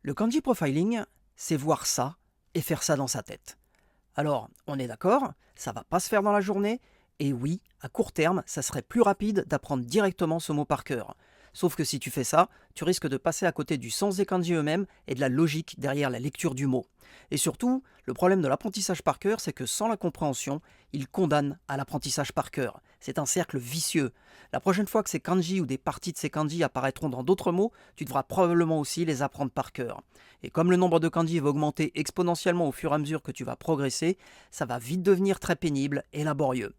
Le kanji profiling, c'est voir ça et faire ça dans sa tête. Alors, on est d'accord, ça va pas se faire dans la journée, et oui, à court terme, ça serait plus rapide d'apprendre directement ce mot par cœur. Sauf que si tu fais ça, tu risques de passer à côté du sens des kanji eux-mêmes et de la logique derrière la lecture du mot. Et surtout, le problème de l'apprentissage par cœur, c'est que sans la compréhension, il condamne à l'apprentissage par cœur. C'est un cercle vicieux. La prochaine fois que ces kanji ou des parties de ces kanji apparaîtront dans d'autres mots, tu devras probablement aussi les apprendre par cœur. Et comme le nombre de kanji va augmenter exponentiellement au fur et à mesure que tu vas progresser, ça va vite devenir très pénible et laborieux.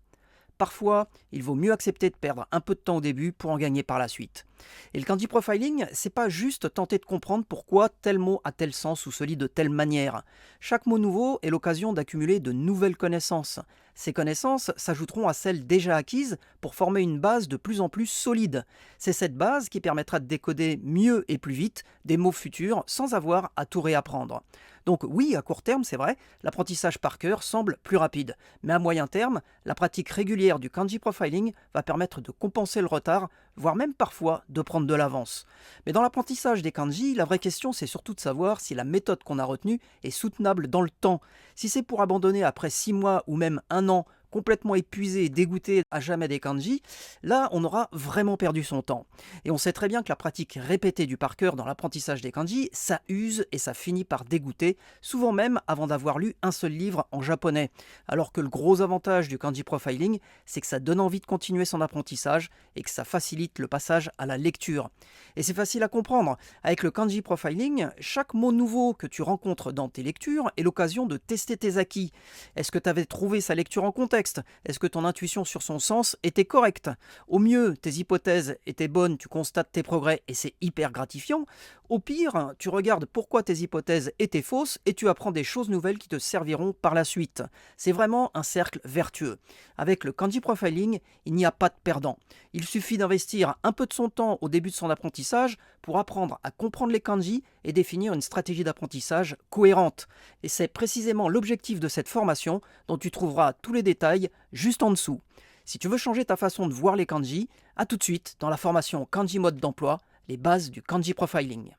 Parfois, il vaut mieux accepter de perdre un peu de temps au début pour en gagner par la suite. Et le kanji profiling, c'est pas juste tenter de comprendre pourquoi tel mot a tel sens ou se lit de telle manière. Chaque mot nouveau est l'occasion d'accumuler de nouvelles connaissances. Ces connaissances s'ajouteront à celles déjà acquises pour former une base de plus en plus solide. C'est cette base qui permettra de décoder mieux et plus vite des mots futurs sans avoir à tout réapprendre. Donc oui, à court terme, c'est vrai, l'apprentissage par cœur semble plus rapide. Mais à moyen terme, la pratique régulière du kanji profiling va permettre de compenser le retard, voire même parfois de prendre de l'avance. Mais dans l'apprentissage des kanji, la vraie question c'est surtout de savoir si la méthode qu'on a retenue est soutenable dans le temps. Si c'est pour abandonner après 6 mois ou même un an, complètement épuisé et dégoûté à jamais des kanji, là on aura vraiment perdu son temps. Et on sait très bien que la pratique répétée du par cœur dans l'apprentissage des kanji, ça use et ça finit par dégoûter, souvent même avant d'avoir lu un seul livre en japonais. Alors que le gros avantage du kanji profiling, c'est que ça donne envie de continuer son apprentissage et que ça facilite le passage à la lecture. Et c'est facile à comprendre. Avec le kanji profiling, chaque mot nouveau que tu rencontres dans tes lectures est l'occasion de tester tes acquis. Est-ce que tu avais trouvé sa lecture en contexte? Est-ce que ton intuition sur son sens était correcte? Au mieux, tes hypothèses étaient bonnes, tu constates tes progrès et c'est hyper gratifiant. Au pire, tu regardes pourquoi tes hypothèses étaient fausses et tu apprends des choses nouvelles qui te serviront par la suite. C'est vraiment un cercle vertueux. Avec le kanji profiling, il n'y a pas de perdant. Il suffit d'investir un peu de son temps au début de son apprentissage pour apprendre à comprendre les kanji et définir une stratégie d'apprentissage cohérente. Et c'est précisément l'objectif de cette formation dont tu trouveras tous les détails juste en dessous. Si tu veux changer ta façon de voir les kanji, à tout de suite dans la formation Kanji Mode d'emploi, les bases du kanji profiling.